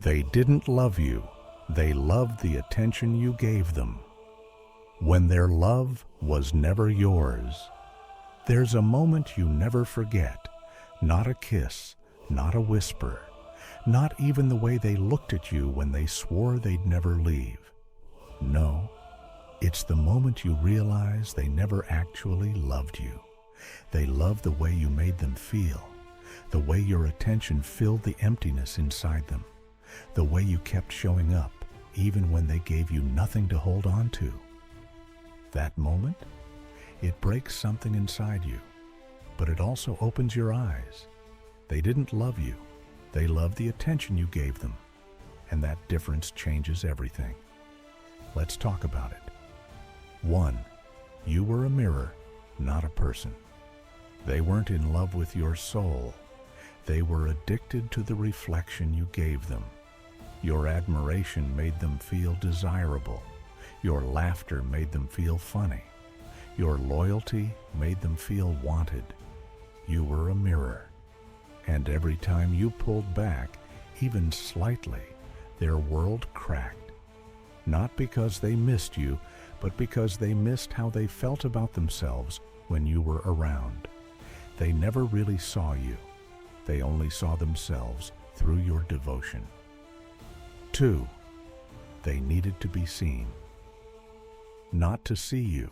They didn't love you, they loved the attention you gave them. When their love was never yours. There's a moment you never forget, not a kiss, not a whisper, not even the way they looked at you when they swore they'd never leave. No, it's the moment you realize they never actually loved you. They loved the way you made them feel, the way your attention filled the emptiness inside them, the way you kept showing up even when they gave you nothing to hold on to. That moment, it breaks something inside you, but it also opens your eyes. They didn't love you, they loved the attention you gave them, and that difference changes everything. Let's talk about it. 1. You were a mirror, not a person. They weren't in love with your soul. They were addicted to the reflection you gave them. Your admiration made them feel desirable. Your laughter made them feel funny. Your loyalty made them feel wanted. You were a mirror. And every time you pulled back, even slightly, their world cracked. Not because they missed you, but because they missed how they felt about themselves when you were around. They never really saw you. They only saw themselves through your devotion. 2. They needed to be seen. Not to see you.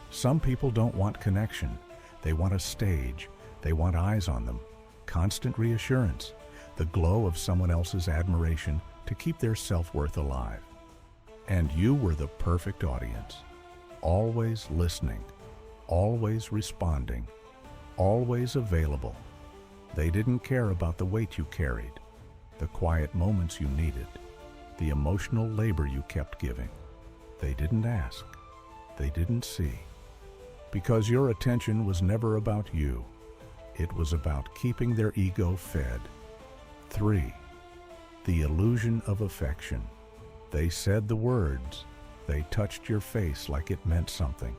Some people don't want connection. They want a stage. They want eyes on them, constant reassurance, the glow of someone else's admiration to keep their self-worth alive. And you were the perfect audience, always listening, always responding, always available. They didn't care about the weight you carried, the quiet moments you needed, the emotional labor you kept giving. They didn't ask, they didn't see, because your attention was never about you. It was about keeping their ego fed. 3. The illusion of affection. They said the words. They touched your face like it meant something.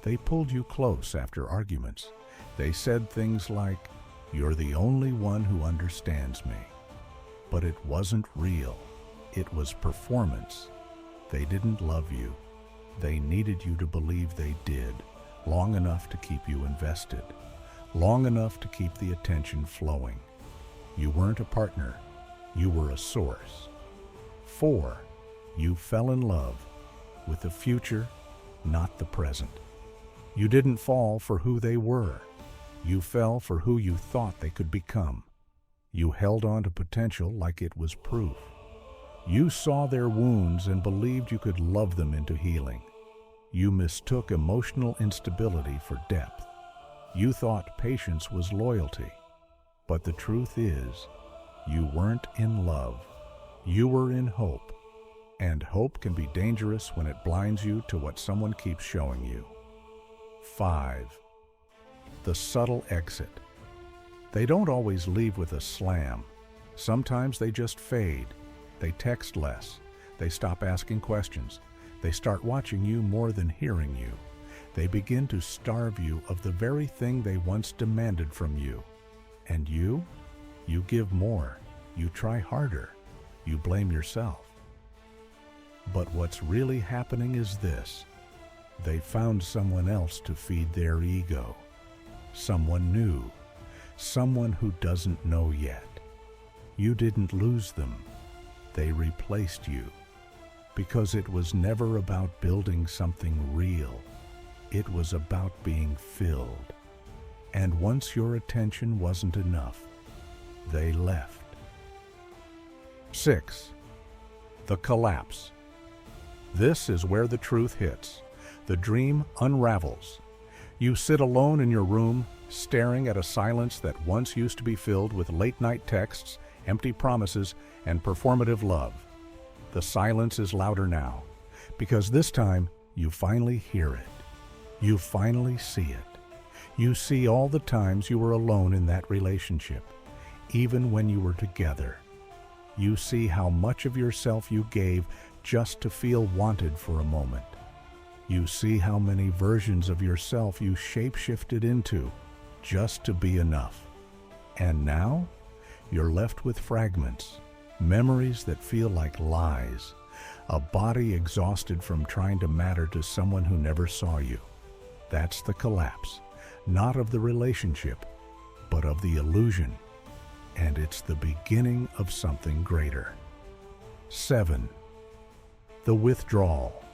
They pulled you close after arguments. They said things like, "You're the only one who understands me." But it wasn't real. It was performance. They didn't love you. They needed you to believe they did, long enough to keep you invested, long enough to keep the attention flowing. You weren't a partner. You were a source. 4. You fell in love with the future, not the present. You didn't fall for who they were. You fell for who you thought they could become. You held on to potential like it was proof. You saw their wounds and believed you could love them into healing. You mistook emotional instability for depth. You thought patience was loyalty. But the truth is, you weren't in love. You were in hope. And hope can be dangerous when it blinds you to what someone keeps showing you. 5. The subtle exit. They don't always leave with a slam. Sometimes they just fade. They text less. They stop asking questions. They start watching you more than hearing you. They begin to starve you of the very thing they once demanded from you. And you give more. You try harder. You blame yourself. But what's really happening is this. They found someone else to feed their ego. Someone new. Someone who doesn't know yet. You didn't lose them. They replaced you. Because it was never about building something real. It was about being filled. And once your attention wasn't enough, they left. 6. The collapse. This is where the truth hits. The dream unravels. You sit alone in your room, staring at a silence that once used to be filled with late-night texts, empty promises, and performative love. The silence is louder now, because this time you finally hear it. You finally see it. You see all the times you were alone in that relationship, even when you were together. You see how much of yourself you gave just to feel wanted for a moment. You see how many versions of yourself you shape-shifted into just to be enough. And now, you're left with fragments, memories that feel like lies, a body exhausted from trying to matter to someone who never saw you. That's the collapse, not of the relationship, but of the illusion. And it's the beginning of something greater. 7. The withdrawal.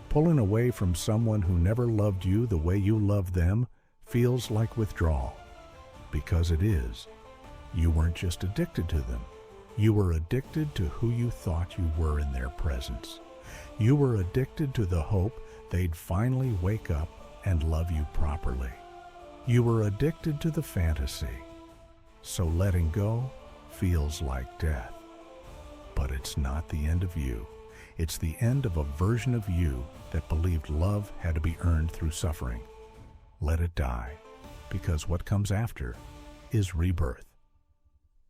Pulling away from someone who never loved you the way you loved them feels like withdrawal. Because it is. You weren't just addicted to them. You were addicted to who you thought you were in their presence. You were addicted to the hope they'd finally wake up and love you properly. You were addicted to the fantasy. So letting go feels like death. But it's not the end of you. It's the end of a version of you that believed love had to be earned through suffering. Let it die, because what comes after is rebirth.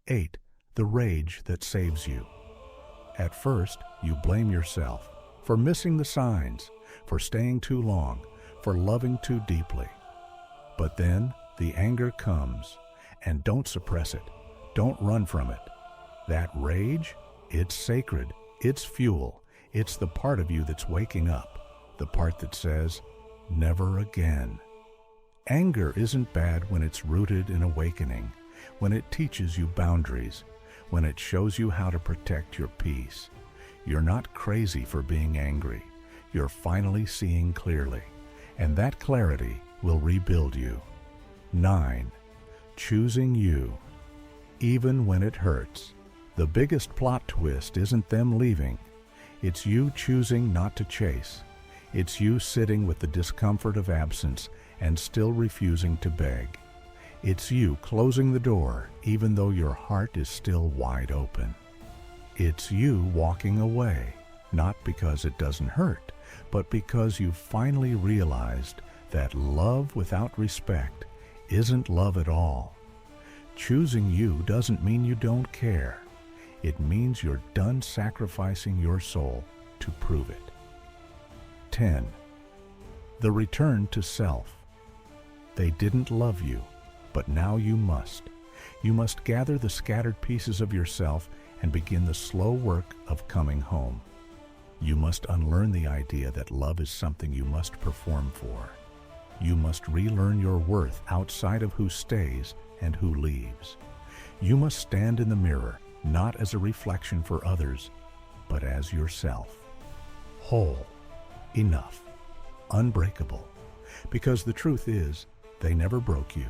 8. The rage that saves you. At first, you blame yourself for missing the signs, for staying too long, for loving too deeply. But then the anger comes, and don't suppress it. Don't run from it. That rage, it's sacred. It's fuel. It's the part of you that's waking up, the part that says, never again. Anger isn't bad when it's rooted in awakening, when it teaches you boundaries, when it shows you how to protect your peace. You're not crazy for being angry. You're finally seeing clearly, and that clarity will rebuild you. 9. Choosing you. Even when it hurts. The biggest plot twist isn't them leaving. It's you choosing not to chase. It's you sitting with the discomfort of absence and still refusing to beg. It's you closing the door even though your heart is still wide open. It's you walking away, not because it doesn't hurt, but because you finally realized that love without respect isn't love at all. Choosing you doesn't mean you don't care. It means you're done sacrificing your soul to prove it. 10. The return to self. They didn't love you, but now you must. You must gather the scattered pieces of yourself and begin the slow work of coming home. You must unlearn the idea that love is something you must perform for. You must relearn your worth outside of who stays and who leaves. You must stand in the mirror, not as a reflection for others, but as yourself. Whole, enough, unbreakable. Because the truth is, they never broke you.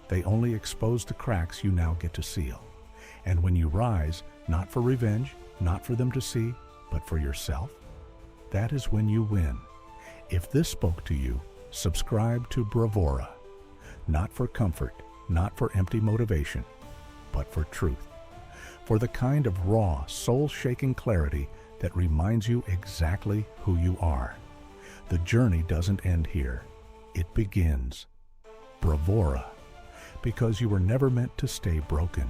They only exposed the cracks you now get to seal. And when you rise, not for revenge, not for them to see, but for yourself, that is when you win. If this spoke to you, subscribe to Bravora. Not for comfort, not for empty motivation, but for truth. For the kind of raw, soul-shaking clarity that reminds you exactly who you are. The journey doesn't end here. It begins. Bravora. Because you were never meant to stay broken.